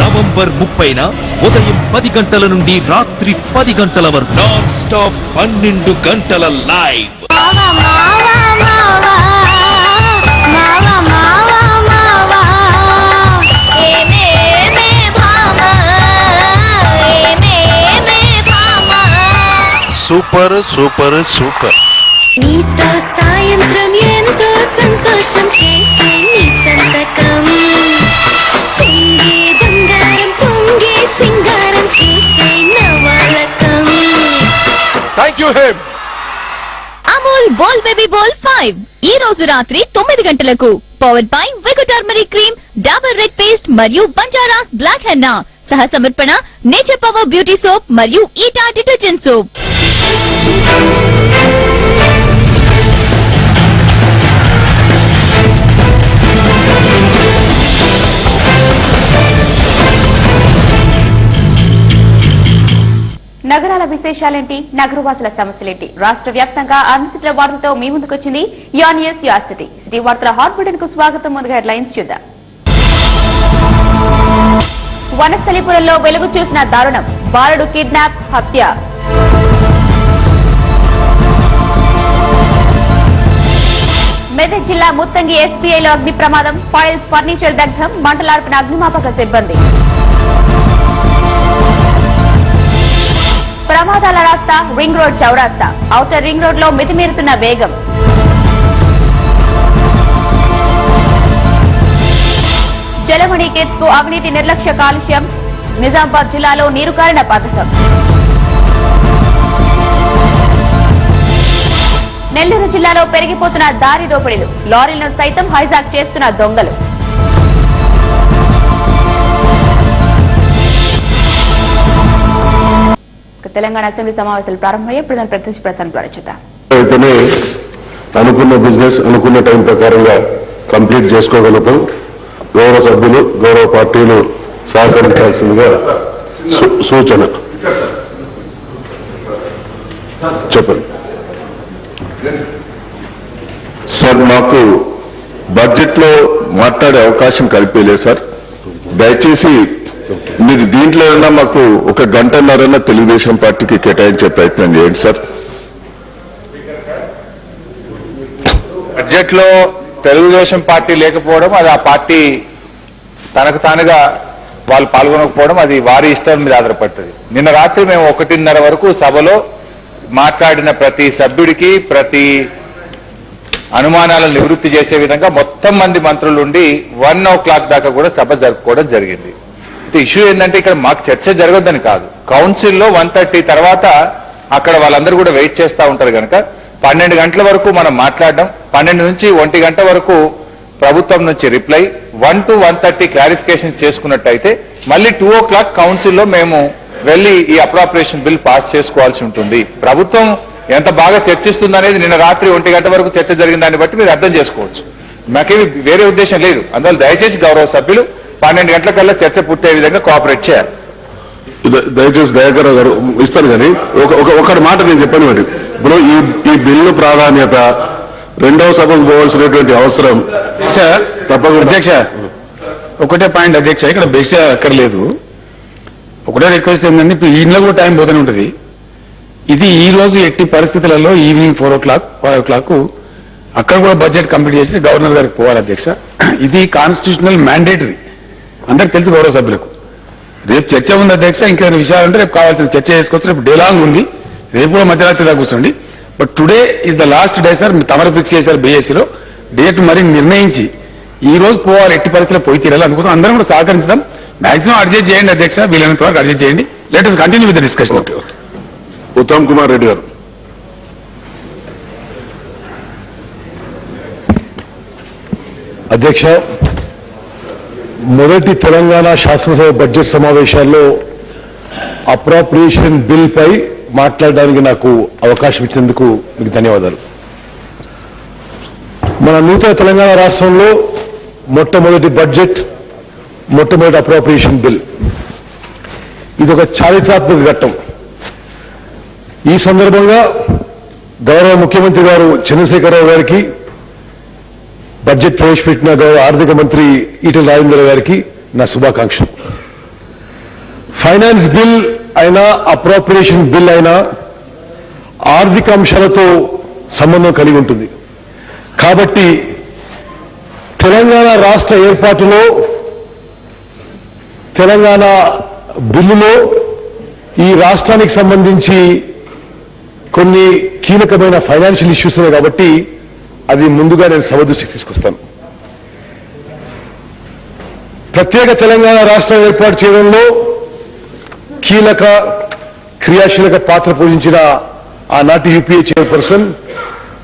November 30న ఉదయం 10 గంటల నుండి రాత్రి 10 గంటల వరకు నాన్ స్టాప్ 12 గంటల లైవ్. Super super super. నీతో సాయంత్రం ఎంతో సంతోషం చేసే నీ సంతకం పొంగే బంగారం పొంగే సింగారం చేసే నవలకం. Thank you Hem. Amul Bol baby Bol 5 ఈ రోజు రాత్రి 9 గంటలకు powered by Vicco turmeric cream, Dabur red paste మరియు బంజారాస్ బ్లాక్ హెన్నా. సహ సమర్పణ నేచర్ పవర్ బ్యూటీ సోప్ మరియు ఈటా డిటర్జెంట్ సోప్. నగరాల విశేషాలేంటి, నగరవాసుల సమస్యలేంటి, రాష్ట్ర వ్యాప్తంగా అన్నిసిట్ల వార్తలతో మీ ముందుకొచ్చింది యూనియస్ సిటీ. సిటీ వార్తల హాట్ బులెటిన్ కు స్వాగతం. ముందుగా హెడ్లైన్స్ చూద్దాం. వనస్థలిపురంలో వెలుగు చూసిన దారుణం, బాలుడు కిడ్నాప్, హత్య. మెదక్ జిల్లా ముత్తంగి ఎస్బీఐలో అగ్ని ప్రమాదం, ఫైల్స్ ఫర్నిచర్ దగ్ధం, మంటలార్పిన అగ్నిమాపక సిబ్బంది. ప్రమాదాల రాస్తా రింగ్ రోడ్ చౌరాస్తా, ఔటర్ రింగ్ రోడ్ లో మితిమీరుతున్న వేగం. జలమణి కిడ్స్ కు అవినీతి నిర్లక్ష్య కాలుష్యం, నిజామాబాద్ జిల్లాలో నీరుకారిన పథకం. నెల్లూరు జిల్లాలో పెరిగిపోతున్న దారి దోపిడీలు, లారీలను సైతం హైజాక్ చేస్తున్న దొంగలు. తెలంగాణ అసెంబ్లీ సమావేశాలు ప్రారంభమయ్యే ప్రధాన ప్రత్యక్ష ప్రసారం ద్వారా చూద్దాం. అనుకున్న బిజినెస్ అనుకున్న టైం ప్రకారంగా కంప్లీట్ చేసుకోగలుగుతాం. గౌరవ సభ్యులు గౌరవ పార్టీలు సహకరించాల్సిందిగా సూచన. చెప్పండి సార్. మాకు బడ్జెట్ లో మాట్లాడే అవకాశం కల్పించలేదు సార్. దయచేసి మీరు దీంట్లో అయినా మాకు 1 గంటన్నర తెలుగుదేశం పార్టీకి కేటాయించే ప్రయత్నం చేయండి సార్. బడ్జెట్ లో తెలుగుదేశం పార్టీ లేకపోవడం, అది ఆ పార్టీ తనకు తానుగా వాళ్ళు పాల్గొనకపోవడం, అది వారి ఇష్టం మీద ఆధారపడుతుంది. నిన్న రాత్రి మేము 1:30 వరకు సభలో మాట్లాడిన ప్రతి సభ్యుడికి ప్రతి అనుమానాలను నివృత్తి చేసే విధంగా మొత్తం మంది మంత్రులు ఉండి 1 o'clock దాకా కూడా సభ జరుపుకోవడం జరిగింది. ఇష్యూ ఏంటంటే ఇక్కడ మాకు చర్చ జరగొద్దని కాదు, కౌన్సిల్లో 1:30 తర్వాత అక్కడ వాళ్ళందరూ కూడా వెయిట్ చేస్తూ ఉంటారు కనుక 12 గంటల వరకు మనం మాట్లాడడం, 12 నుంచి 1 గంట వరకు ప్రభుత్వం నుంచి రిప్లై, 1 to 1:30 క్లారిఫికేషన్ చేసుకున్నట్టయితే మళ్ళీ 2 o'clock కౌన్సిల్లో మేము వెళ్లి ఈ అప్రాప్రియేషన్ బిల్ పాస్ చేసుకోవాల్సి ఉంటుంది. ప్రభుత్వం ఎంత బాగా చర్చిస్తుందనేది నిన్న రాత్రి 1 గంట వరకు చర్చ జరిగిన దాన్ని బట్టి మీరు అర్థం చేసుకోవచ్చు. మాకేమి వేరే ఉద్దేశం లేదు. అందువల్ల దయచేసి గౌరవ సభ్యులు 12 గంటల కల్లా చర్చ పూర్తయ్యే విధంగా కోఆపరేట్ చేయాలి. దయచేసి దయాకర్ గారు ఇస్తాను కానీ ఒకటి మాట నేను చెప్పాను. ఇప్పుడు ఈ బిల్లు ప్రాధాన్యత రెండవ సభకు పోవాల్సినటువంటి అవసరం సార్ తప్పకుండా. అధ్యక్ష ఒకటే పాయింట్ అధ్యక్ష, ఇక్కడ బేస్ అక్కర్లేదు. ఒకటే రిక్వెస్ట్ ఏంటంటే ఇప్పుడు ఇంట్లో కూడా టైం పోతూనే ఉంటుంది. ఇది ఈ రోజు ఎట్టి పరిస్థితులలో ఈవినింగ్ 4 o'clock 5 o'clock అక్కడ కూడా బడ్జెట్ కంప్లీట్ చేసి గవర్నర్ గారికి పోవాలి అధ్యక్ష. ఇది కాన్స్టిట్యూషనల్ మ్యాండేటరీ, అందరికి తెలుసు గౌరవ సభ్యులకు. రేపు చర్చ ఉంది అధ్యక్ష, ఇంకేమైనా విషయాలు ఉంటే రేపు కావాల్సిన చర్చ చేసుకోవచ్చు. రేపు డే లాంగ్ ఉంది, రేపు కూడా మధ్యరాత్రి దాకా కూర్చోండి. But today is the last day sir. తమరు ఫిక్స్ చేశారు బీఎస్సీలో డేట్ మరి నిర్ణయించి ఈ రోజు పోవాలి, ఎట్టి పరిస్థితుల్లో పోయి తీరాలి. అందుకోసం అందరం కూడా సహకరించడం, మాక్సిమం అడ్జస్ట్ చేయండి అధ్యక్ష, వీలైనంత వరకు అడ్జస్ట్ చేయండి. Let us continue with the discussion. Uttam Kumar Reddy గారు. అధ్యక్ష, మొదటి తెలంగాణ శాసనసభ బడ్జెట్ సమావేశాల్లో అప్రాప్రియేషన్ బిల్ పై మాట్లాడడానికి నాకు అవకాశం ఇచ్చేందుకు మీకు ధన్యవాదాలు. మన నూతన తెలంగాణ రాష్ట్రంలో మొట్టమొదటి బడ్జెట్, మొట్టమొదటి అప్రాప్రియేషన్ బిల్. ఇది ఒక చారిత్రాత్మక ఘట్టం. ఈ సందర్భంగా గౌరవ ముఖ్యమంత్రి గారు చంద్రశేఖరరావు గారికి, బడ్జెట్ ప్రవేశపెట్టిన గౌరవ ఆర్థిక మంత్రి ఈటెల రాజేందర్ గారికి నా శుభాకాంక్షలు. ఫైనాన్స్ బిల్ అయినా అప్రోప్రియేషన్ బిల్ అయినా ఆర్థిక అంశాలతో సంబంధం కలిగి ఉంటుంది. కాబట్టి తెలంగాణ రాష్ట్ర ఏర్పాటులో తెలంగాణ బిల్లులో ఈ రాష్ట్రానికి సంబంధించి కొన్ని కీలకమైన ఫైనాన్షియల్ ఇష్యూస్ ఉన్నాయి కాబట్టి అది ముందుగా నేను సభ దృష్టికి తీసుకొస్తాను. ప్రత్యేక తెలంగాణ రాష్ట్రం ఏర్పాటు చేయడంలో కీలక క్రియాశీలక పాత్ర పోషించిన ఆనాటి యూపీఏ చైర్పర్సన్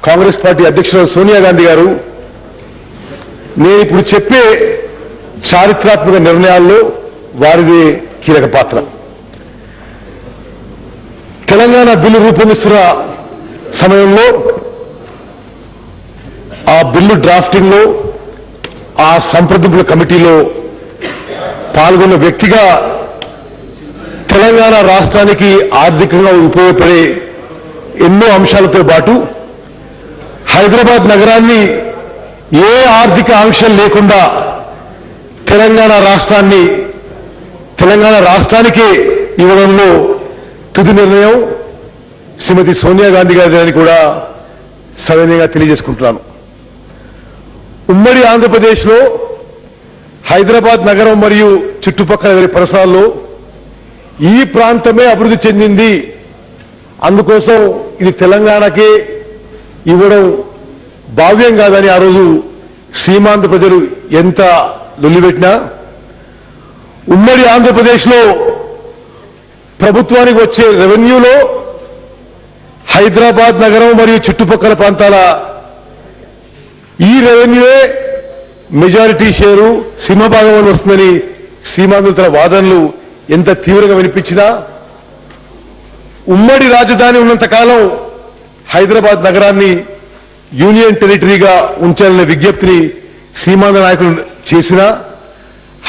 కాంగ్రెస్ పార్టీ అధ్యక్షురాలు సోనియా గాంధీ గారు నేను ఇప్పుడు చెప్పే చారిత్రాత్మక నిర్ణయాల్లో వారిదే కీలక పాత్ర. తెలంగాణ బిల్లు రూపొందిస్తున్న సమయంలో ఆ బిల్లు డ్రాఫ్టింగ్ లో ఆ సంప్రదింపుల కమిటీలో పాల్గొన్న వ్యక్తిగా తెలంగాణ రాష్ట్రానికి ఆర్థికంగా ఉపయోగపడే ఎన్నో అంశాలతో పాటు హైదరాబాద్ నగరాన్ని ఏ ఆర్థిక ఆంక్షలు లేకుండా తెలంగాణ రాష్ట్రానికే ఇవ్వడంలో తుది నిర్ణయం శ్రీమతి సోనియా గాంధీ గారిని కూడా సవినయంగా తెలియజేసుకుంటున్నాను. ఉమ్మడి ఆంధ్రప్రదేశ్లో హైదరాబాద్ నగరం మరియు చుట్టుపక్కల పరిసరాల్లో ఈ ప్రాంతమే అభివృద్ధి చెందింది, అందుకోసం ఇది తెలంగాణకే ఇవ్వడం భావ్యం కాదని ఆ రోజు సీమాంధ్ర ప్రజలు ఎంత లొల్లిపెట్టినా ఉమ్మడి ఆంధ్రప్రదేశ్లో ప్రభుత్వానికి వచ్చే రెవెన్యూలో హైదరాబాద్ నగరం మరియు చుట్టుపక్కల ప్రాంతాల ఈ రెవెన్యూయే మెజారిటీ షేరు సింహభాగం అని వస్తుందని సీమాంధ్రుల తన వాదనలు ఎంత తీవ్రంగా వినిపించినా ఉమ్మడి రాజధాని ఉన్నంతకాలం హైదరాబాద్ నగరాన్ని యూనియన్ టెరిటరీగా ఉంచాలనే విజ్ఞప్తిని సీమాంధ్ర నాయకులు చేసినా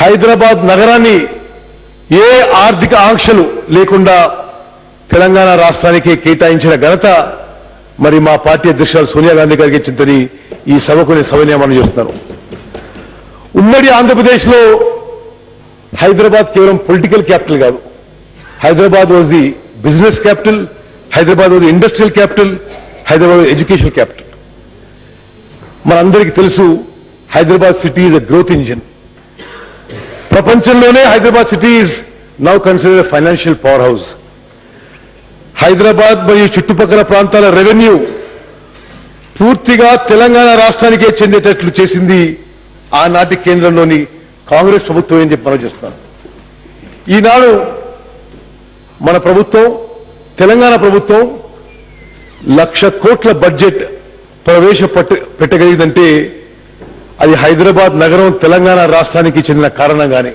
హైదరాబాద్ నగరాన్ని ఏ ఆర్థిక ఆంక్షలు లేకుండా తెలంగాణ రాష్ట్రానికి కేటాయించిన ఘనత మరి మా పార్టీ అధ్యక్షురాలు సోనియా గాంధీ గారికి చెందని ఈ సభకు నేను సవినయం చేస్తున్నాను. ఉమ్మడి ఆంధ్రప్రదేశ్లో హైదరాబాద్ కేవలం పొలిటికల్ క్యాపిటల్ కాదు, Hyderabad was the business capital, Hyderabad was the industrial capital, Hyderabad education capital. మనందరికీ తెలుసు Hyderabad city is a growth engine. ప్రపంచంలోనే Hyderabad city is now considered financial powerhouse. Hyderabad మరియు చుట్టుపక్కల ప్రాంతాల రెవెన్యూ పూర్తిగా తెలంగాణ రాష్ట్రానికే చెందేటట్లు చేసింది ఆనాటి కేంద్రంలోని కాంగ్రెస్ ప్రభుత్వం అని చెప్పి మనం చేస్తున్నాం. ఈనాడు మన ప్రభుత్వం తెలంగాణ ప్రభుత్వం 1,00,000 కోట్ల బడ్జెట్ పెట్టగలిగిందంటే అది హైదరాబాద్ నగరం తెలంగాణ రాష్ట్రానికి చెందిన కారణంగానే.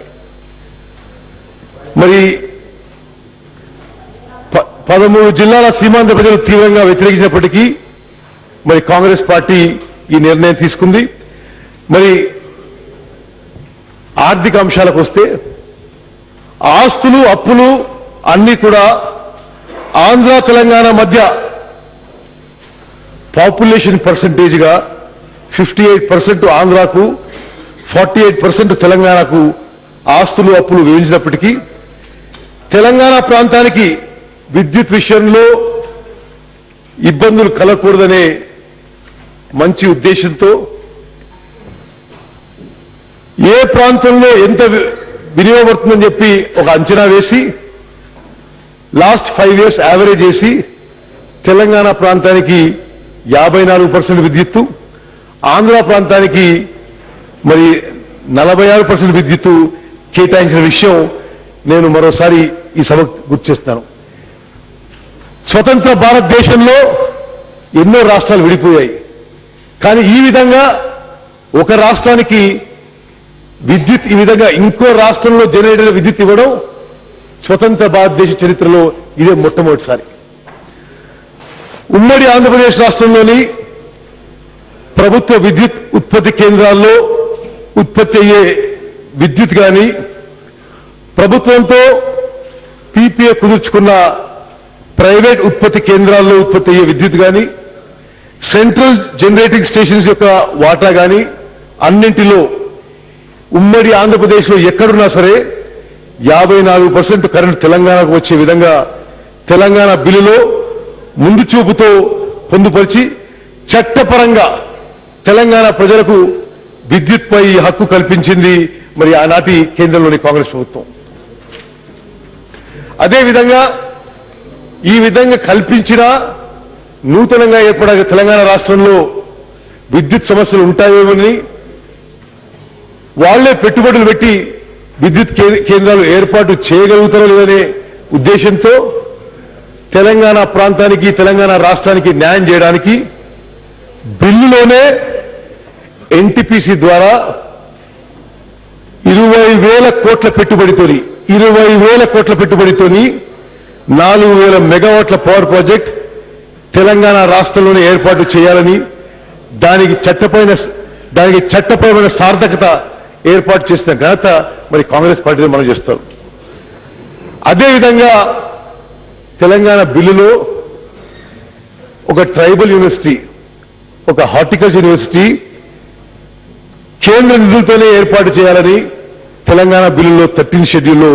మరి 13 జిల్లాల సీమాంధ్ర ప్రజలు తీవ్రంగా వ్యతిరేకించినప్పటికీ మరి కాంగ్రెస్ పార్టీ ఈ నిర్ణయం తీసుకుంది. మరి ఆర్థిక అంశాలకు వస్తే ఆస్తులు అప్పులు అన్ని కూడా ఆంధ్ర తెలంగాణ మధ్య పాపులేషన్ పర్సంటేజ్గా 58% ఆంధ్రాకు 48% తెలంగాణకు ఆస్తులు అప్పులు వేయించినప్పటికీ తెలంగాణ ప్రాంతానికి విద్యుత్ విషయంలో ఇబ్బందులు కలగకూడదనే మంచి ఉద్దేశంతో ఏ ప్రాంతంలో ఎంత వినియోగపడుతుందని చెప్పి ఒక అంచనా వేసి లాస్ట్ 5 years యావరేజ్ చేసి తెలంగాణ ప్రాంతానికి 54% విద్యుత్తు, ఆంధ్ర ప్రాంతానికి మరి 46% విద్యుత్తు కేటాయించిన విషయం నేను మరోసారి ఈ సభకు గుర్తు చేస్తాను. స్వతంత్ర భారతదేశంలో ఎన్నో రాష్ట్రాలు విడిపోయాయి, కానీ ఈ విధంగా ఒక రాష్ట్రానికి విద్యుత్ ఈ విధంగా ఇంకో రాష్ట్రంలో జనరేట్ అయిన విద్యుత్ ఇవ్వడం స్వతంత్ర భారతదేశ చరిత్రలో ఇదే మొట్టమొదటిసారి. ఉమ్మడి ఆంధ్రప్రదేశ్ రాష్ట్రంలోని ప్రభుత్వ విద్యుత్ ఉత్పత్తి కేంద్రాల్లో ఉత్పత్తి అయ్యే విద్యుత్ కానీ ప్రభుత్వంతో పీపీఏ కుదుర్చుకున్న ప్రైవేట్ ఉత్పత్తి కేంద్రాల్లో ఉత్పత్తి అయ్యే విద్యుత్ కానీ సెంట్రల్ జనరేటింగ్ స్టేషన్స్ యొక్క వాటా కానీ అన్నింటిలో ఉమ్మడి ఆంధ్రప్రదేశ్లో ఎక్కడున్నా సరే 54% కరెంట్ తెలంగాణకు వచ్చే విధంగా తెలంగాణ బిల్లులో ముందు చూపుతో పొందుపరిచి చట్టపరంగా తెలంగాణ ప్రజలకు విద్యుత్పై హక్కు కల్పించింది మరి ఆనాటి కేంద్రంలోని కాంగ్రెస్ ప్రభుత్వం. అదేవిధంగా ఈ విధంగా కల్పించిన నూతనంగా ఏర్పడే తెలంగాణ రాష్ట్రంలో విద్యుత్ సమస్యలు ఉంటాయేమని వాళ్లే పెట్టుబడులు పెట్టి విద్యుత్ కేంద్రాలు ఏర్పాటు చేయగలుగుతారో లేదనే ఉద్దేశంతో తెలంగాణ ప్రాంతానికి తెలంగాణ రాష్ట్రానికి న్యాయం చేయడానికి బిల్లులోనే ఎన్టీపీసీ ద్వారా 20,000 కోట్ల పెట్టుబడితోని 4,000 మెగావాట్ల పవర్ ప్రాజెక్ట్ తెలంగాణ రాష్ట్రంలోనే ఏర్పాటు చేయాలని దానికి చట్టపరమైన సార్థకత ఏర్పాటు చేసిన ఘనత మరి కాంగ్రెస్ పార్టీలో మనం చేస్తాం. అదేవిధంగా తెలంగాణ బిల్లులో ఒక ట్రైబల్ యూనివర్సిటీ, ఒక హార్టికల్చర్ యూనివర్సిటీ కేంద్ర నిధులతోనే ఏర్పాటు చేయాలని తెలంగాణ బిల్లులో 13 షెడ్యూల్లో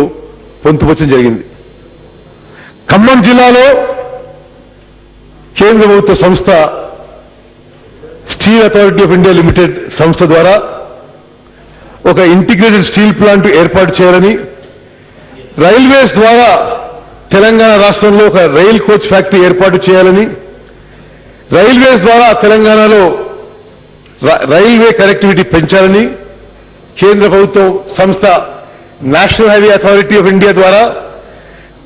పొందుపరచడం జరిగింది. ఖమ్మం జిల్లాలో కేంద్ర ప్రభుత్వ సంస్థ steel authority of India limited సంస్థ ద్వారా ఒక ఇంటిగ్రేటెడ్ స్టీల్ ప్లాంట్ ఏర్పాటు చేయాలని, రైల్వేస్ ద్వారా తెలంగాణ రాష్ట్రంలో ఒక రైల్ కోచ్ ఫ్యాక్టరీ ఏర్పాటు చేయాలని, రైల్వేస్ ద్వారా తెలంగాణలో రైల్వే కనెక్టివిటీ పెంచాలని కేంద్ర ప్రభుత్వం సంస్థ national highway authority of India ద్వారా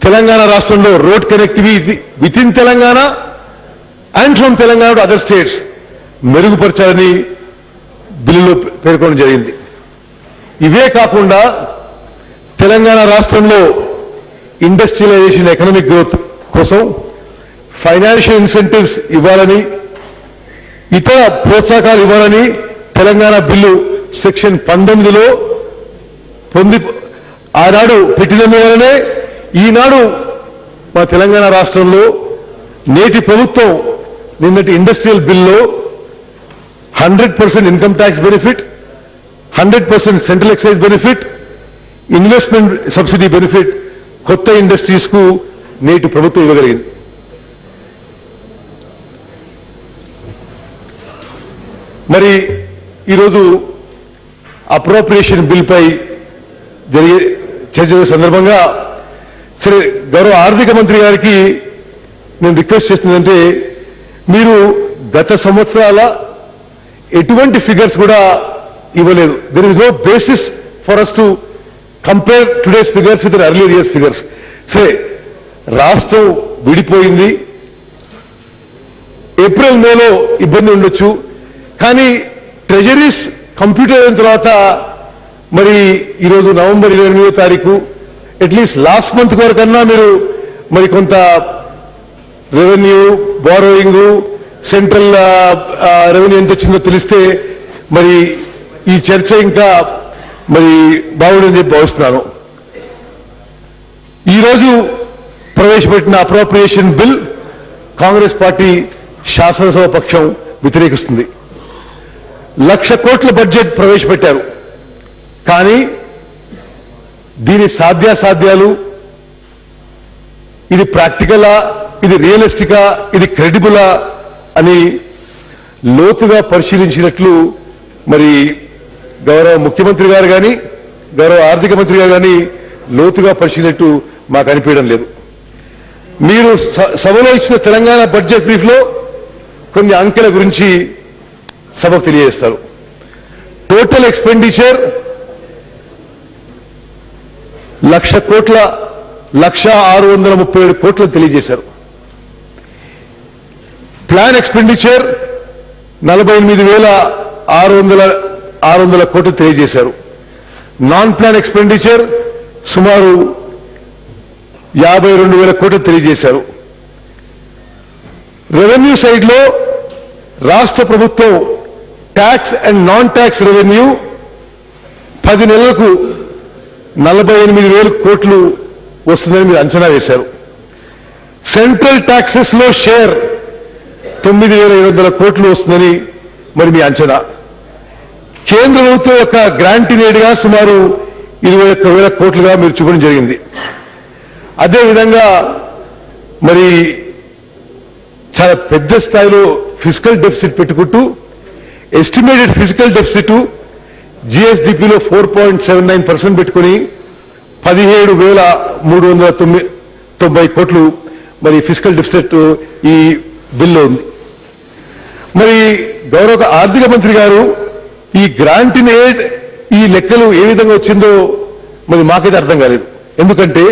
తెలంగాణ రాష్ట్రంలో road connectivity within Telangana and from Telangana to other states మెరుగుపరచాలని బిల్లులో పేర్కొనడం జరిగింది. ఇవే కాకుండా తెలంగాణ రాష్ట్రంలో ఇండస్ట్రియలైజేషన్ ఎకనామిక్ గ్రోత్ కోసం ఫైనాన్షియల్ ఇన్సెంటివ్స్ ఇవ్వాలని, ఇతర ప్రోత్సాహకాలు ఇవ్వాలని తెలంగాణ బిల్లు సెక్షన్ 19లో ఆనాడు పెట్టినందువలనే ఈనాడు మా తెలంగాణ రాష్ట్రంలో నేటి ప్రభుత్వం నిన్నటి ఇండస్ట్రియల్ బిల్లో 100% income tax benefit, 100% central excise benefit, investment subsidy benefit కొత్త ఇండస్ట్రీస్ కు నేటి ప్రభుత్వం ఇవ్వగలిగింది. మరి ఈరోజు అప్రోప్రియేషన్ బిల్ పై జరిగే చర్చ సందర్భంగా సరే గౌరవ ఆర్థిక మంత్రి గారికి నేను రిక్వెస్ట్ చేస్తుందంటే, మీరు గత సంవత్సరాల ఎటువంటి ఫిగర్స్ కూడా ఇవ్వలేదు. There is no basis for us to compare today's figures with earlier years figures. సరే రాష్ట్రం విడిపోయింది, ఏప్రిల్ మేలో ఇబ్బంది ఉండొచ్చు, కానీ ట్రెజరీస్ కంప్యూటర్ అయిన తర్వాత మరి ఈరోజు నవంబర్ 28వ తారీఖు అట్లీస్ట్ లాస్ట్ మంత్ వరకన్నా మీరు మరి కొంత రెవెన్యూ బారోయింగ్ సెంట్రల్ రెవెన్యూ ఎంత వచ్చిందో తెలిస్తే మరి ఈ చర్చ ఇంకా మరి బాగుండని చెప్పి భావిస్తున్నాను. ఈరోజు ప్రవేశపెట్టిన అప్రోప్రియేషన్ బిల్ కాంగ్రెస్ పార్టీ శాసనసభ పక్షం వ్యతిరేకిస్తుంది. 1,00,000 కోట్ల బడ్జెట్ ప్రవేశపెట్టారు, కానీ దీని సాధ్యాసాధ్యాలు, ఇది ప్రాక్టికలా, ఇది రియలిస్టికా, ఇది క్రెడిబులా అని లోతుగా పరిశీలించినట్లు మరి గౌరవ ముఖ్యమంత్రి గారు కానీ గౌరవ ఆర్థిక మంత్రి గారు కానీ లోతుగా పరిశీలినట్టు మాకు అనిపించడం లేదు. మీరు సభలో ఇచ్చిన తెలంగాణ బడ్జెట్ బ్రీఫ్ లో కొన్ని అంకెల గురించి సభకు తెలియజేస్తారు. టోటల్ ఎక్స్పెండిచర్ 1,00,000 కోట్ల 1,637 కోట్లు తెలియజేశారు. ప్లాన్ ఎక్స్పెండిచర్ 48,600 కోట్లు తెలియజేశారు. నాన్ ప్లాన్ ఎక్స్పెండిచర్ సుమారు 52,000 కోట్లు తెలియజేశారు. రెవెన్యూ సైడ్ లో రాష్ట్ర ప్రభుత్వం tax and non tax revenue 10 నెలలకు 48,000 కోట్లు వస్తుందని మీరు అంచనా వేశారు. సెంట్రల్ ట్యాక్సెస్ లో షేర్ 9,700 కోట్లు వస్తుందని మరి మీ అంచనా. కేంద్ర ప్రభుత్వం యొక్క గ్రాంట్ గా సుమారు 21,000 కోట్లుగా మీరు చూపడం జరిగింది. అదేవిధంగా మరి చాలా పెద్ద స్థాయిలో ఫిజికల్ డెఫిసిట్ పెట్టుకుంటూ ఎస్టిమేటెడ్ ఫిజికల్ డెఫిసిట్ జిఎస్డిపిలో 4.79% పెట్టుకుని 17,390 కోట్లు మరి ఫిజికల్ డెఫిసిట్ ఈ బిల్లో ఉంది. మరి గౌరవ ఆర్థిక మంత్రి గారు ఈ గ్రాంట్ ఇన్ ఎయిడ్ ఈ లెక్కలు ఏ విధంగా వచ్చిందో మరి మాకైతే అర్థం కాలేదు. ఎందుకంటే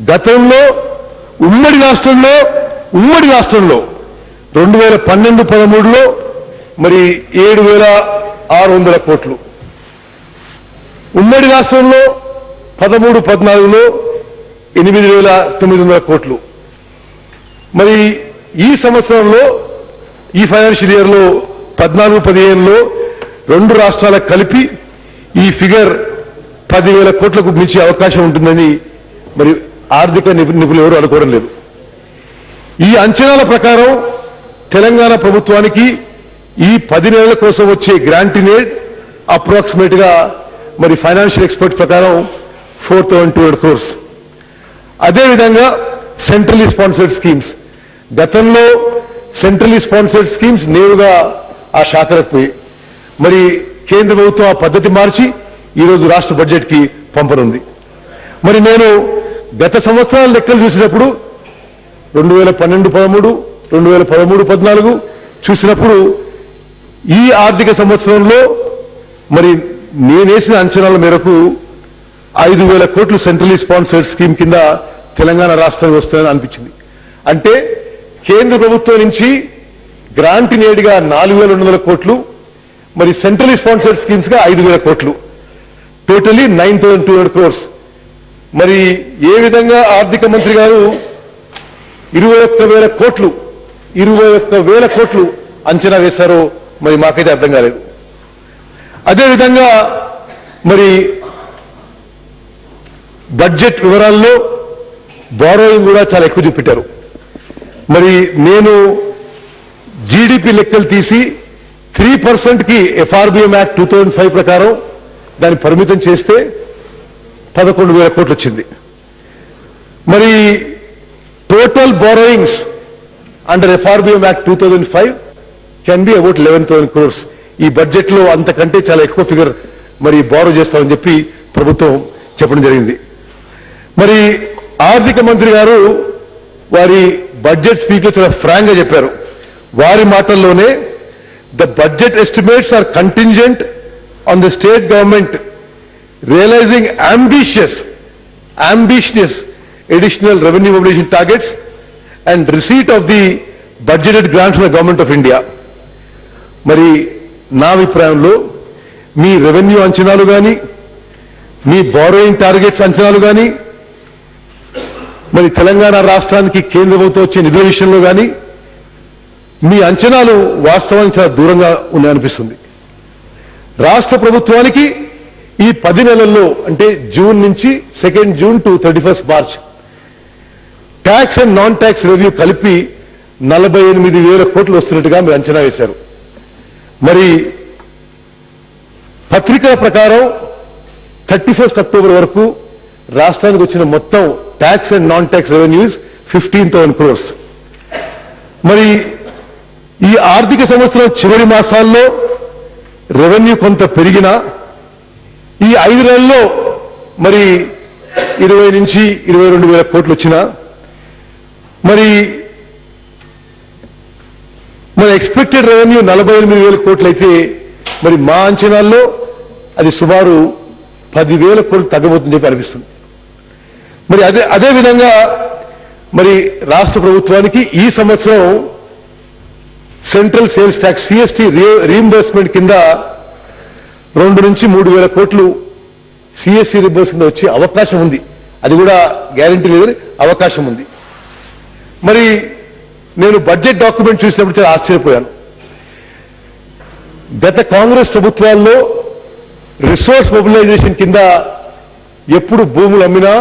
గతంలో ఉమ్మడి రాష్ట్రంలో 2012-13లో మరి 7,600 కోట్లు, ఉమ్మడి రాష్ట్రంలో 13-14లో 8,900 కోట్లు. మరి ఈ సంవత్సరంలో ఈ ఫైనాన్షియల్ ఇయర్ లో 14-15లో రెండు రాష్ట్రాలకు కలిపి ఈ ఫిగర్ 10,000 కోట్లకు మించే అవకాశం ఉంటుందని మరి ఆర్థిక నిపుణులు ఎవరు అనుకోవడం లేదు. ఈ అంచనాల ప్రకారం తెలంగాణ ప్రభుత్వానికి ఈ 10 నెలల కోసం వచ్చే గ్రాంట్ ఇన్ ఎయిడ్ అప్రాక్సిమేట్ గా మరి ఫైనాన్షియల్ ఎక్స్పర్ట్ ప్రకారం 4,200 crores. అదేవిధంగా సెంట్రల్లీ స్పాన్సర్డ్ స్కీమ్స్, గతంలో సెంట్రల్లీ స్పాన్సర్డ్ స్కీమ్స్ నేరుగా ఆ శాఖలకు పోయి మరి కేంద్ర ప్రభుత్వం ఆ పద్ధతి మార్చి ఈరోజు రాష్ట్ర బడ్జెట్ కి పంపనుంది. మరి నేను గత సంవత్సరాల లెక్కలు చూసినప్పుడు 2012-13, 2013-14 చూసినప్పుడు ఈ ఆర్థిక సంవత్సరంలో మరి నేనేసిన అంచనాల మేరకు 5,000 కోట్లు సెంట్రల్లీ స్పాన్సర్డ్ స్కీమ్ కింద తెలంగాణ రాష్ట్రం వస్తుందని అనిపించింది. అంటే కేంద్ర ప్రభుత్వం నుంచి గ్రాంట్ ఇన్ ఎయిడ్ గా 4,200 కోట్లు, మరి సెంట్రల్లీ స్పాన్సర్డ్ స్కీమ్స్ గా 5,000 కోట్లు, టోటలీ 9,200 crores. మరి ఏ విధంగా ఆర్థిక మంత్రి గారు 21,000 కోట్లు అంచనా వేశారో మరి మాకైతే అర్థం కాలేదు. అదేవిధంగా మరి బడ్జెట్ వివరాల్లో బారోయింగ్ కూడా చాలా ఎక్కువ చూపెట్టారు. మరి నేను జీడిపి లెక్కలు తీసి 3% కి ఎఫ్ఆర్బిఎం యాక్ట్ 2005 ప్రకారం దాన్ని పరిమితం చేస్తే 11,000 కోట్లు వచ్చింది. మరి total borrowings under FRBM act 2005 can be about 11,000 crores. ఈ బడ్జెట్ లో అంతకంటే చాలా ఎక్కువ ఫిగర్ మరి బారో చేస్తామని చెప్పి ప్రభుత్వం చెప్పడం జరిగింది. మరి ఆర్థిక మంత్రి గారు వారి బడ్జెట్ స్పీచ్ లో చాలా ఫ్రాంక్ గా చెప్పారు. వారి మాటల్లోనే the budget estimates are contingent on the state government realising ambitious additional revenue mobilization targets and receipt of the budgeted grants from the government of India. మరి నా అభిప్రాయంలో మీ రెవెన్యూ అంచనాలు కానీ, మీ బారోయింగ్ టార్గెట్స్ అంచనాలు కానీ, మరి తెలంగాణ రాష్ట్రానికి కేంద్ర ప్రభుత్వం వచ్చే నిధుల విషయంలో కానీ మీ అంచనాలు వాస్తవానికి చాలా దూరంగా ఉన్నాయనిపిస్తుంది. రాష్ట్ర ప్రభుత్వానికి ఈ 10 నెలల్లో అంటే జూన్ నుంచి 2 June to 31 March tax and non tax revenue కలిపి 48,000 కోట్లు వస్తున్నట్టుగా మీరు అంచనా వేశారు. మరి పత్రికల ప్రకారం 31 అక్టోబర్ వరకు రాష్ట్రానికి వచ్చిన మొత్తం tax and non tax revenues 15,000 crores. మరి ఈ ఆర్థిక సంవత్సరం చివరి మాసాల్లో రెవెన్యూ కొంత పెరిగినా ఈ 5 నెలల్లో మరి 20 నుంచి 22,000 కోట్లు వచ్చినా మరి ఎక్స్పెక్టెడ్ రెవెన్యూ 48,000 కోట్లు అయితే మరి మా అంచనాల్లో అది సుమారు 10,000 కోట్లు తగ్గబోతుందని చెప్పి అనిపిస్తుంది. మరి అదే విధంగా మరి రాష్ట్ర ప్రభుత్వానికి ఈ సంవత్సరం central sales tax CST reimbursement కింద 2 నుంచి 3,000 కోట్లు సిఎస్టీ రీఇంబర్స్మెంట్ వచ్చే అవకాశం ఉంది. అది కూడా గ్యారంటీ లేదని అవకాశం ఉంది. మరి నేను బడ్జెట్ డాక్యుమెంట్ చూసినప్పుడు చాలా ఆశ్చర్యపోయాను. గత కాంగ్రెస్ ప్రభుత్వాల్లో రిసోర్స్ మొబిలైజేషన్ కింద ఎప్పుడు భూములు అమ్మినా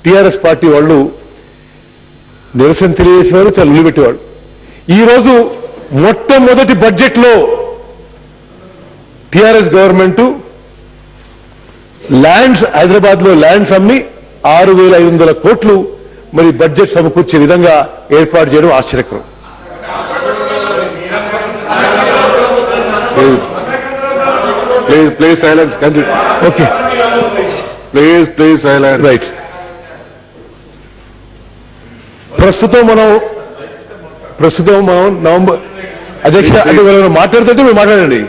టీఆర్ఎస్ పార్టీ వాళ్ళు నిరసన తెలియజేసేవారు, చాలా నిలబెట్టేవాడు. ఈ రోజు మొట్టమొదటి బడ్జెట్ లో టిఆర్ఎస్ గవర్నమెంట్ ల్యాండ్స్ హైదరాబాద్ లో ల్యాండ్స్ అమ్మి 6,500 కోట్లు మరి బడ్జెట్ సమకూర్చే విధంగా ఏర్పాటు చేయడం ఆశ్చర్యకరం. Please silence. Okay, please silence. Right. ప్రస్తుతం మనం నవంబర్ అధ్యక్ష అంటే మాట్లాడుతుంటే మీరు మాట్లాడండి.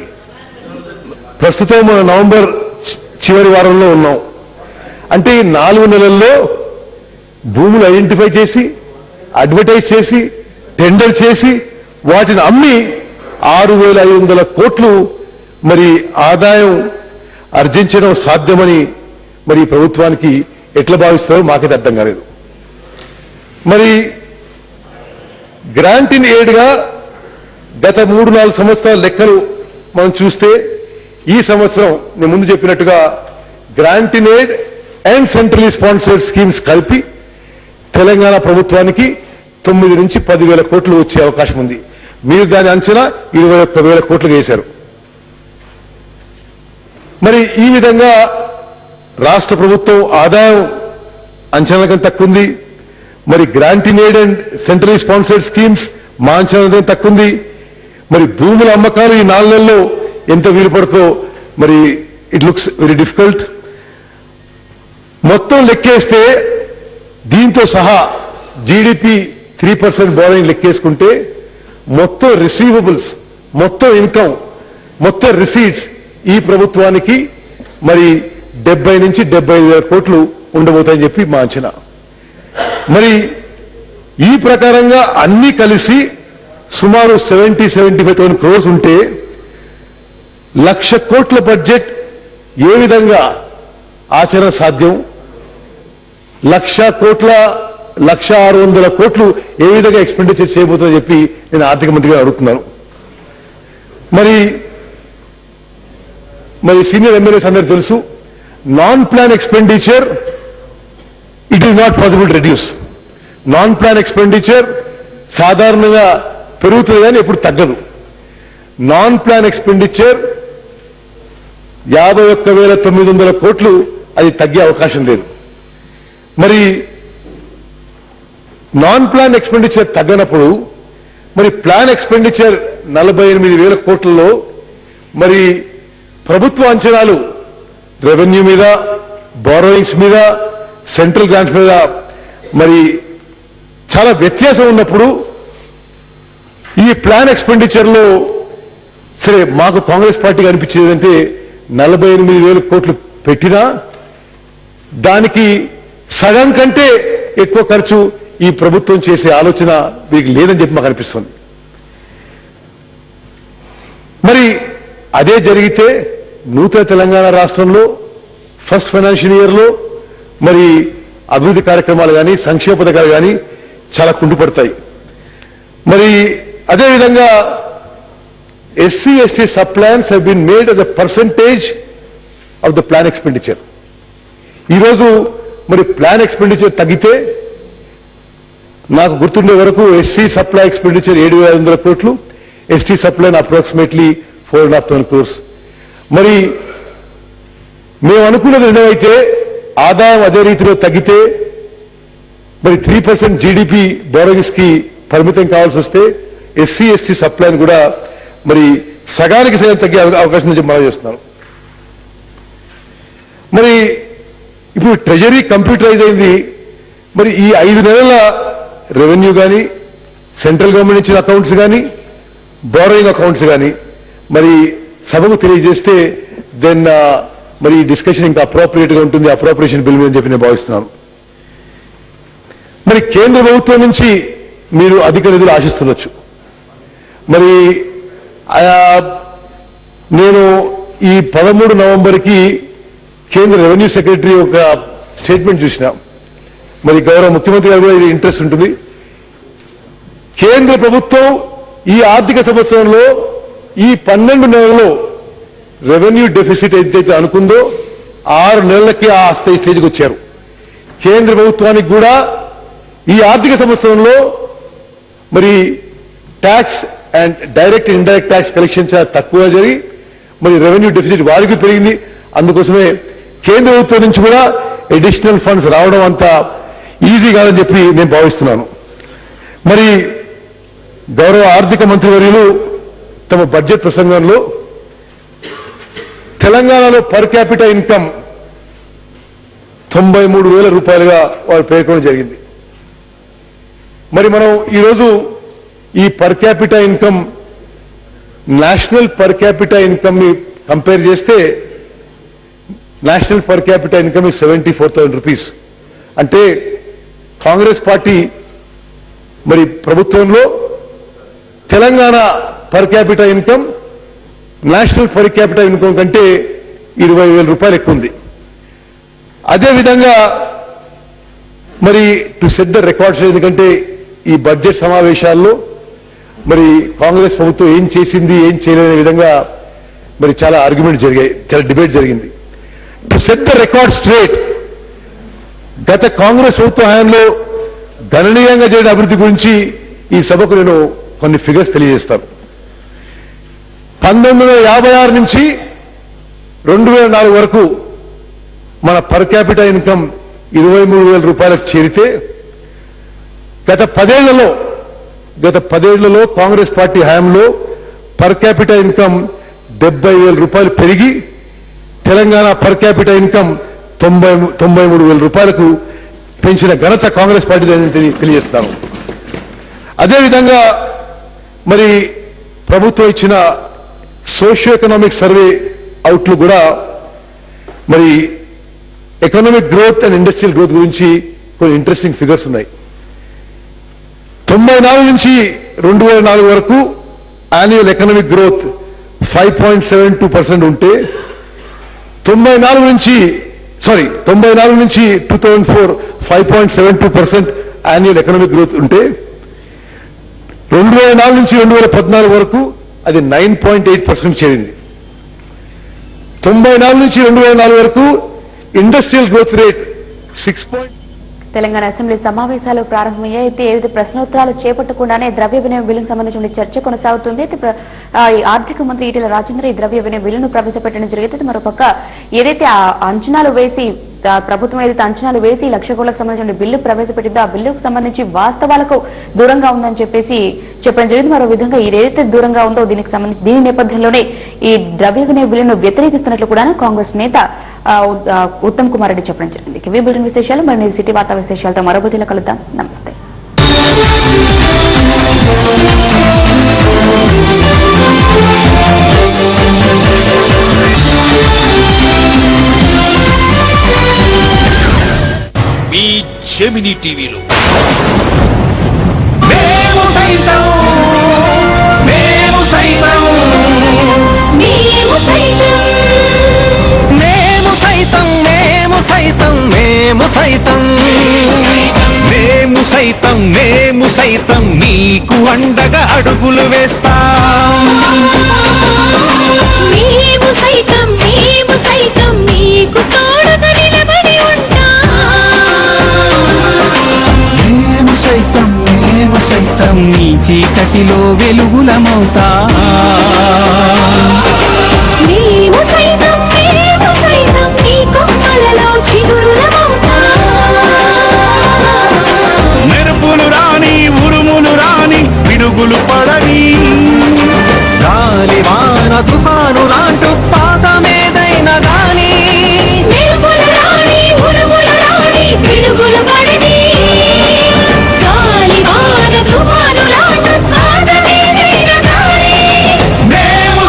ప్రస్తుతం మనం నవంబర్ చివరి వారంలో ఉన్నాం. అంటే ఈ 4 నెలల్లో భూములు ఐడెంటిఫై చేసి, అడ్వర్టైజ్ చేసి, టెండర్ చేసి, వాటిని అమ్మి 6,500 కోట్లు మరి ఆదాయం ఆర్జించడం సాధ్యమని మరి ప్రభుత్వానికి ఎట్లా భావిస్తారో మాకైతే అర్థం కాలేదు. మరి గ్రాంట్ ఇన్ ఎయిడ్ గా గత 3-4 సంవత్సరాల లెక్కలు మనం చూస్తే ఈ సంవత్సరం నేను ముందు చెప్పినట్టుగా grant in aid and centrally sponsored schemes కలిపి తెలంగాణ ప్రభుత్వానికి 9 నుంచి 10,000 కోట్లు వచ్చే అవకాశం ఉంది. మీరు దాని అంచనా 21,000 కోట్లు వేశారు. మరి ఈ విధంగా రాష్ట్ర ప్రభుత్వం ఆదాయం అంచనాల కంటే తక్కువ ఉంది. మరి grant in aid and centrally sponsored schemes మా అంచనా తక్కువ ఉంది. మరి భూముల అమ్మకాలు ఈ 4 నెలల్లో ఎంత వీలు పడుతుందో మరి ఇట్ లుక్స్ వెరీ డిఫికల్ట్. మొత్తం లెక్కేస్తే దీంతో సహా జీడిపి 3% బారోయింగ్ లెక్కేసుకుంటే మొత్తం రిసీవబుల్స్, మొత్తం ఇన్కమ్, మొత్తం రిసీట్స్ ఈ ప్రభుత్వానికి మరి 70 నుంచి 75,000 కోట్లు ఉండబోతాయని చెప్పి మా అంచనా. మరి ఈ ప్రకారంగా అన్ని కలిసి సుమారు 70-75,000 క్రోర్స్ ఉంటే 1,00,000 కోట్ల బడ్జెట్ ఏ విధంగా ఆచరణ సాధ్యం? 1,00,000 కోట్ల 1,600 కోట్లు ఏ విధంగా ఎక్స్పెండిచర్ చేయబోతుందని చెప్పి నేను ఆర్థిక మంత్రిగా అడుగుతున్నాను. మరి సీనియర్ ఎమ్మెల్యేస్ అందరూ తెలుసు, non plan expenditure it is not possible to reduce. Non plan expenditure సాధారణంగా పెరుగుతుంది కానీ ఎప్పుడు తగ్గదు. నాన్ ప్లాన్ ఎక్స్పెండిచర్ 51,900 కోట్లు అది తగ్గే అవకాశం లేదు. మరి నాన్ ప్లాన్ ఎక్స్పెండిచర్ తగ్గనప్పుడు మరి ప్లాన్ ఎక్స్పెండిచర్ 48,000 కోట్లలో మరి ప్రభుత్వ అంచనాలు రెవెన్యూ మీద, బారోయింగ్స్ మీద, సెంట్రల్ గ్రాంట్స్ మీద మరి చాలా వ్యత్యాసం ఉన్నప్పుడు ఈ ప్లాన్ ఎక్స్పెండిచర్ లో సరే మాకు కాంగ్రెస్ పార్టీకి అనిపించేది ఏంటంటే 48,000 కోట్లు పెట్టినా దానికి సగం కంటే ఎక్కువ ఖర్చు ఈ ప్రభుత్వం చేసే ఆలోచన వీరికి లేదని చెప్పి మాకు అనిపిస్తుంది. మరి అదే జరిగితే నూతన తెలంగాణ రాష్ట్రంలో ఫస్ట్ ఫైనాన్షియల్ ఇయర్ లో మరి అభివృద్ధి కార్యక్రమాలు కానీ, సంక్షేమ పథకాలు కానీ చాలా కుంటుపడతాయి. మరి అదేవిధంగా SC/ST sub plans have been made as a percentage of the plan expenditure. ఈరోజు మరి ప్లాన్ ఎక్స్పెండిచర్ తగ్గితే నాకు గుర్తుండే వరకు SC సప్లై ఎక్స్పెండిచర్ 7,500 కోట్లు, ST సప్లై అప్రాక్సిమేట్లీ 4,500 crores. మరి మేము అనుకున్నది నిజమైతే ఆదాయం అదే రీతిలో తగ్గితే మరి 3% జీడిపి బారోయింగ్స్ కి పరిమితం కావాల్సి వస్తే SC/ST సప్లైని కూడా మరి సగానికి సగం తగ్గే అవకాశం నుంచి మనం చేస్తున్నాం. మరి ఇప్పుడు ట్రెజరీ కంప్యూటరైజ్ అయింది. మరి ఈ 5 నెలల రెవెన్యూ కానీ, సెంట్రల్ గవర్నమెంట్ ఇచ్చిన అకౌంట్స్ కానీ, బారోయింగ్ అకౌంట్స్ కానీ మరి సభకు తెలియజేస్తే దెన్ మరి ఈ డిస్కషన్ ఇంకా అప్రోప్రియేట్ గా ఉంటుంది, అప్రోప్రియేషన్ బిల్ మీద చెప్పి నేను భావిస్తున్నాను. మరి కేంద్ర ప్రభుత్వం నుంచి మీరు అధిక నిధులు ఆశిస్తుండొచ్చు. మరి నేను ఈ 13 నవంబర్కి కేంద్ర రెవెన్యూ సెక్రటరీ ఒక స్టేట్మెంట్ చూసిన. మరి గౌరవ ముఖ్యమంత్రి గారు కూడా ఇది ఇంట్రెస్ట్ ఉంటుంది. కేంద్ర ప్రభుత్వం ఈ ఆర్థిక సంవత్సరంలో ఈ 12 నెలల్లో రెవెన్యూ డెఫిసిట్ ఏదైతే అనుకుందో 6 నెలలకి ఆ స్టేజ్కి వచ్చారు. కేంద్ర ప్రభుత్వానికి కూడా ఈ ఆర్థిక సంవత్సరంలో మరి tax and direct indirect tax collection చాలా తక్కువ జరిగి మరి రెవెన్యూ డెఫిసిట్ వారికి పెరిగింది. అందుకోసమే కేంద్ర ప్రభుత్వం నుంచి కూడా అడిషనల్ ఫండ్స్ రావడం అంత ఈజీ కాదని చెప్పి నేను భావిస్తున్నాను. మరి గౌరవ ఆర్థిక మంత్రివర్యులు తమ బడ్జెట్ ప్రసంగంలో తెలంగాణలో పర్ క్యాపిటల్ ఇన్కమ్ 93,000 రూపాయలుగా వారు పేర్కొనడం జరిగింది. మరి మనం ఈరోజు ఈ per capital income national per capital income ని కంపేర్ చేస్తే national per capital income 74,000 rupees. అంటే కాంగ్రెస్ పార్టీ మరి ప్రభుత్వంలో Telangana per capital income national per capital income కంటే 20,000 రూపాయలు ఎక్కువ ఉంది. అదేవిధంగా మరి టు సెట్ ద రికార్డ్స్, ఎందుకంటే ఈ బడ్జెట్ సమావేశాల్లో మరి కాంగ్రెస్ ప్రభుత్వం ఏం చేసింది ఏం చేయలేని విధంగా మరి చాలా ఆర్గ్యుమెంట్ జరిగాయి, చాలా డిబేట్ జరిగింది. To set the record straight, గత కాంగ్రెస్ ప్రభుత్వ హయాంలో గణనీయంగా జరిగిన అభివృద్ధి గురించి ఈ సభకు నేను కొన్ని ఫిగర్స్ తెలియజేస్తాను. 1956 నుంచి 2004 వరకు మన పర్ క్యాపిటల్ ఇన్కమ్ 23,000 రూపాయలకు చేరితే గత 10 ఏళ్లలో కాంగ్రెస్ పార్టీ హయాంలో పర్ క్యాపిటల్ ఇన్కమ్ 70,000 రూపాయలు పెరిగి తెలంగాణ పర్ క్యాపిటల్ ఇన్కమ్ 93,000 రూపాయలకు పెంచిన ఘనత కాంగ్రెస్ పార్టీ తెలియజేస్తాను. అదేవిధంగా మరి ప్రభుత్వం ఇచ్చిన సోషియో ఎకనామిక్ సర్వే అవుట్లుక్ కూడా మరి economic growth and industrial growth గురించి కొన్ని ఇంట్రెస్టింగ్ ఫిగర్స్ ఉన్నాయి. 94 నుంచి 2004 వరకు యాన్యువల్ ఎకనామిక్ గ్రోత్ 5.72% ఉంటే 94 నుంచి 2004 5.72% యాన్యువల్ ఎకనామిక్ గ్రోత్ ఉంటే 2004 నుంచి 2014 వరకు అది 9.8% చేరింది. 94 నుంచి 2004 వరకు industrial growth rate 6. Telangana assembly సమావేశాలు ప్రారంభమయ్యాయి. అయితే ఏదైతే ప్రశ్నోత్తరాలు చేపట్టకుండానే ద్రవ్య వినిమయ బిల్లుకు సంబంధించిన చర్చ కొనసాగుతుంది. అయితే ఆర్థిక మంత్రి ఈటెల రాజేందర్ ఈ ద్రవ్య వినిమయ బిల్లును ప్రవేశపెట్టడం జరిగింది. మరోపక్క ఏదైతే అంచనాలు వేసి ప్రభుత్వం ఏదైతే అంచనాలు వేసి 1,00,000 కోట్లకు సంబంధించిన బిల్లు ప్రవేశపెట్టిందో ఆ బిల్లుకు సంబంధించి వాస్తవాలకు దూరంగా ఉందని చెప్పేసి చెప్పడం జరిగింది. మరో విధంగా ఏదైతే దూరంగా ఉందో దీనికి సంబంధించి దీని నేపథ్యంలోనే ఈ ద్రవ్య వినిమయ బిల్లును వ్యతిరేకిస్తున్నట్లు కూడా కాంగ్రెస్ నేత ఉత్తమ్ కుమార్ రెడ్డి చెప్పడం జరిగింది. ఇవి బులెటిన్ విశేషాలు. మరి సిటీ వార్తా విశేషాలతో మరో బులెటిన్లో కలుద్దాం. నమస్తే. మీ జెమినీ టీవీలో మేము సైతం నీకు అండగా అడుగులు వేస్తాం. మేము సైతం నీకు తోడుగా నిలబడి ఉంటాం. మేము సైతం నీ చీకటిలో వెలుగులమవుతాం. మేము సైతం నీ కొమ్మలలో చిగురులమవుతాం. మెరుపులు రాని ఉరుములు రాని పిడుగులు పడని గాలి వాన తుఫాను లాంటి పాదమేదైనా గాని మెరుపులు రాని ఉరుములు రాని పిడుగులు పడని గాలి వాన తుఫాను లాంటి పాదమేదైనా గాని మేము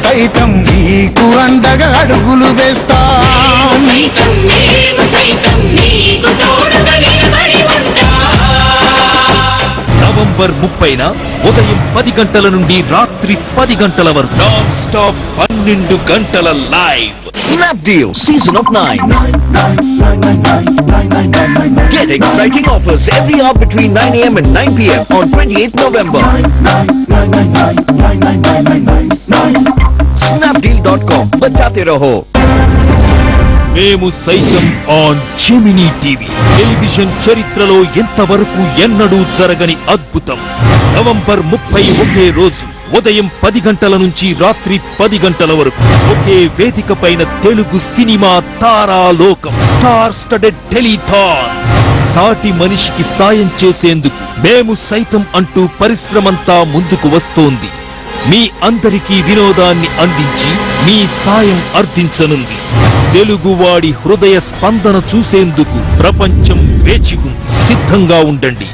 సైతం నీకు అండగా అడుగులు వేస్తాం. మేము సైతం నీకు తోడుగా నిలబడి ఉంటాం. నవంబర్ 30న ఉదయం 10 గంటల నుండి రాత్రి 10 గంటల వరకు నాన్ స్టాప్ 12 గంటల live Snapdeal Season of 9. Get exciting offers every hour between 9 AM and 9 PM on 28th November. Snapdeal.com jeminicom बचाते रहो। మేము సైతం ఆన్ జెమినీ టీవీ టెలివిజన్ చరిత్రలో ఎంతవరకు ఎన్నడూ జరగని అద్భుతం. నవంబర్ 30 ఒకే రోజు ఉదయం 10 గంటల నుంచి రాత్రి 10 గంటల వరకు ఒకే వేదిక పైన తెలుగు సినిమా తారాలోకం స్టార్ స్టడెడ్ టెలిథాన్. సాటి మనిషికి సాయం చేసేందుకు మేము సైతం అంటూ పరిశ్రమంతా ముందుకు వస్తోంది. మీ అందరికీ వినోదాన్ని అందించి మీ సాయం అర్థించనుంది. తెలుగువాడి హృదయ స్పందన చూసేందుకు ప్రపంచం వేచి ఉంది. సిద్ధంగా ఉండండి.